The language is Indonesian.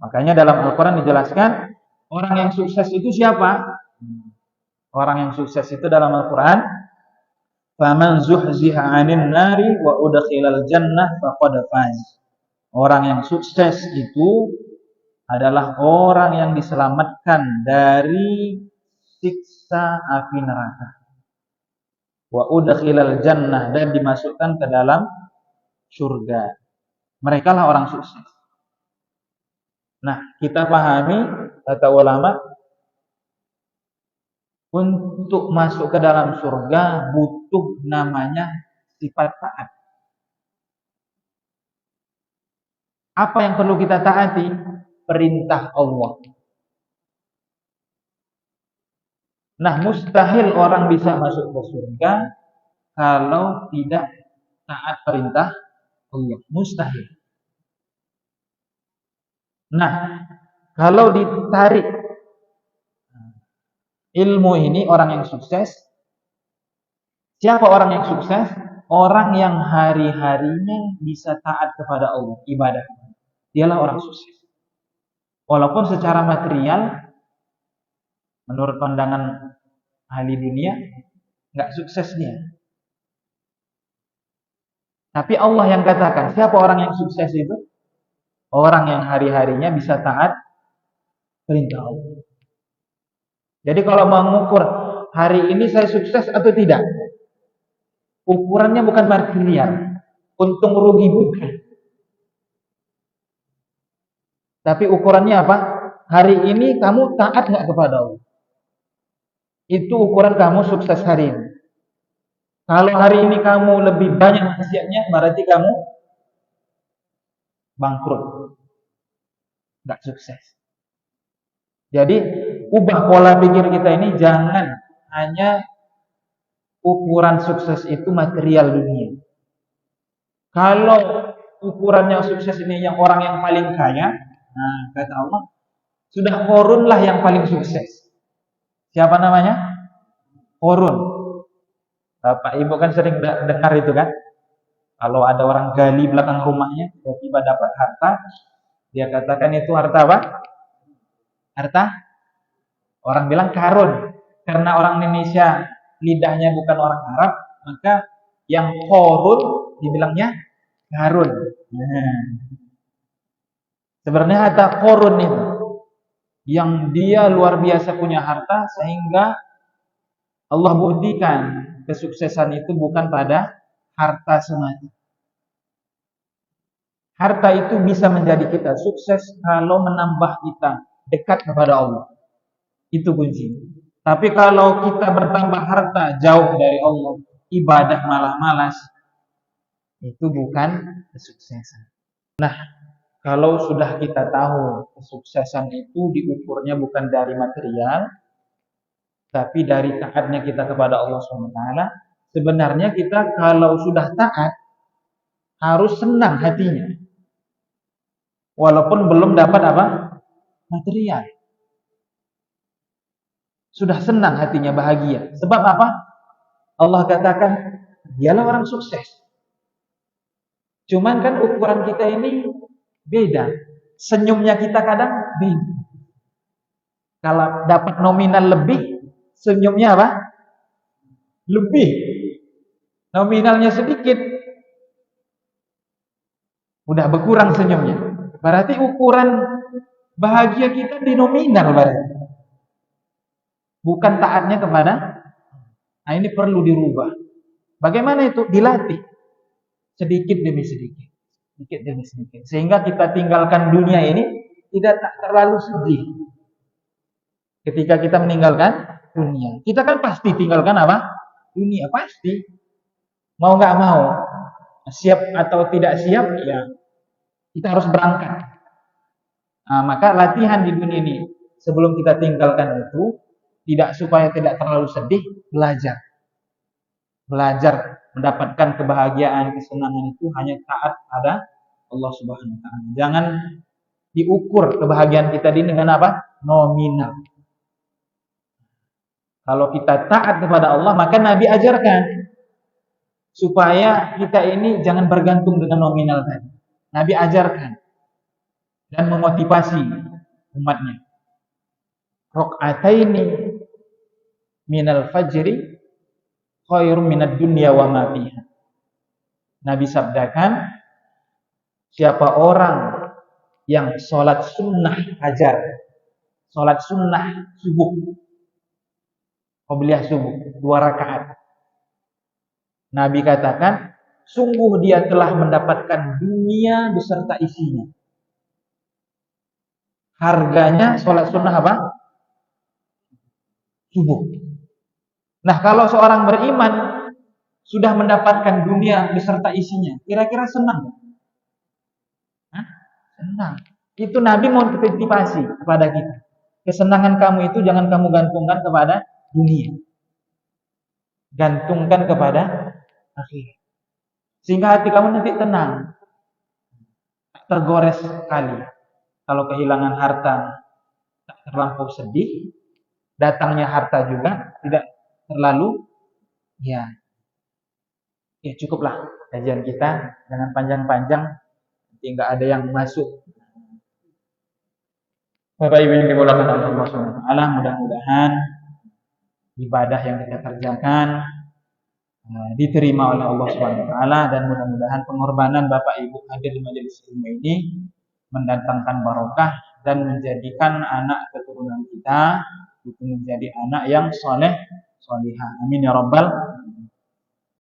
Makanya dalam Al-Quran dijelaskan orang yang sukses itu siapa? Orang yang sukses itu dalam Al-Quran, faman zuhziha 'anil nari wa udkhilal jannah faqad faz. Orang yang sukses itu adalah orang yang diselamatkan dari siksa api neraka. Wa udkhilal jannah, dan dimasukkan ke dalam surga. Mereka lah orang sukses. Nah, kita pahami kata ulama, untuk masuk ke dalam surga butuh namanya sifat taat. Apa yang perlu kita taati? Perintah Allah. Nah, mustahil orang bisa masuk ke surga kalau tidak taat perintah Allah. Mustahil. Nah, kalau ditarik ilmu ini, orang yang sukses, siapa orang yang sukses? Orang yang hari-harinya bisa taat kepada Allah, ibadah. Dialah orang sukses. Walaupun secara material, menurut pandangan ahli dunia, nggak sukses dia. Tapi Allah yang katakan, siapa orang yang sukses itu? Orang yang hari-harinya bisa taat perintah Allah. Jadi kalau mengukur hari ini saya sukses atau tidak, ukurannya bukan material, untung rugi bukan. Tapi ukurannya apa? Hari ini kamu taat nggak kepada Allah? Itu ukuran kamu sukses hari ini. Kalau hari ini kamu lebih banyak maksiatnya, berarti kamu bangkrut, nggak sukses. Jadi ubah pola pikir kita ini, jangan hanya ukuran sukses itu material dunia. Kalau ukurannya sukses ini yang orang yang paling kaya, nah kata Allah, sudah Qarun lah yang paling sukses. Siapa namanya? Qarun. Bapak Ibu kan sering dengar itu kan? Kalau ada orang gali belakang rumahnya, tiba-tiba dapat harta, dia katakan itu harta apa? Harta? Orang bilang karun. Karena orang Indonesia lidahnya bukan orang Arab, maka yang Qarun dibilangnya karun. Nah. Sebenarnya harta Qarun itu yang dia luar biasa punya harta, sehingga Allah buktikan kesuksesan itu bukan pada harta semata. Harta itu bisa menjadi kita sukses kalau menambah kita dekat kepada Allah. Itu kunci. Tapi kalau kita bertambah harta jauh dari Allah, ibadah malah malas, itu bukan kesuksesan. Nah, kalau sudah kita tahu kesuksesan itu diukurnya bukan dari material, tapi dari taatnya kita kepada Allah SWT. Sebenarnya kita kalau sudah taat harus senang hatinya, walaupun belum dapat apa? Material. Sudah senang hatinya, bahagia. Sebab apa? Allah katakan dialah orang sukses. Cuman kan ukuran kita ini beda. Senyumnya kita kadang beda. Kalau dapat nominal lebih, senyumnya apa? Lebih. Nominalnya sedikit, udah berkurang senyumnya. Berarti ukuran bahagia kita di nominal berarti. Bukan taatnya kepada. Nah, ini perlu dirubah. Bagaimana itu? Dilatih. Sedikit demi sedikit. Sedikit demi sedikit. Sehingga kita tinggalkan dunia ini tidak terlalu sedih. Ketika kita meninggalkan dunia. Kita kan pasti tinggalkan apa? Dunia. Pasti. Mau nggak mau. Siap atau tidak siap, ya kita harus berangkat. Nah, maka latihan di dunia ini sebelum kita tinggalkan itu, supaya tidak terlalu sedih, belajar mendapatkan kebahagiaan, kesenangan itu hanya taat pada Allah Subhanahu wa taala. Jangan diukur kebahagiaan kita ini dengan apa? Nominal. Kalau kita taat kepada Allah, maka Nabi ajarkan supaya kita ini jangan bergantung dengan nominal tadi. Nabi ajarkan dan memotivasi umatnya. Rakaataini minal fajri khairum minad dunya wa ma fiha. Nabi sabdakan, siapa orang yang sholat sunnah fajar, sholat sunnah subuh, qobliyah subuh, 2 rakaat. Nabi katakan, sungguh dia telah mendapatkan dunia beserta isinya. Harganya sholat sunnah apa? Subuh. Nah, kalau seorang beriman sudah mendapatkan dunia beserta isinya, kira-kira senang? Hah? Senang. Itu Nabi mau motivasi kepada kita. Kesenangan kamu itu jangan kamu gantungkan kepada dunia. Gantungkan kepada akhirat. Sehingga hati kamu nanti tenang. Tak tergores sekali. Kalau kehilangan harta, tak terlampau sedih. Datangnya harta juga tidak terlalu, ya cukuplah kajian kita, jangan panjang-panjang, nanti nggak ada yang masuk. Bapak Ibu yang dimulakan oleh Allah SWT, mudah-mudahan ibadah yang kita kerjakan diterima oleh Allah SWT, dan mudah-mudahan pengorbanan Bapak Ibu hadir di majelis ilmu ini mendatangkan barokah dan menjadikan anak keturunan kita itu menjadi anak yang soleh solihah. Amin ya rabbal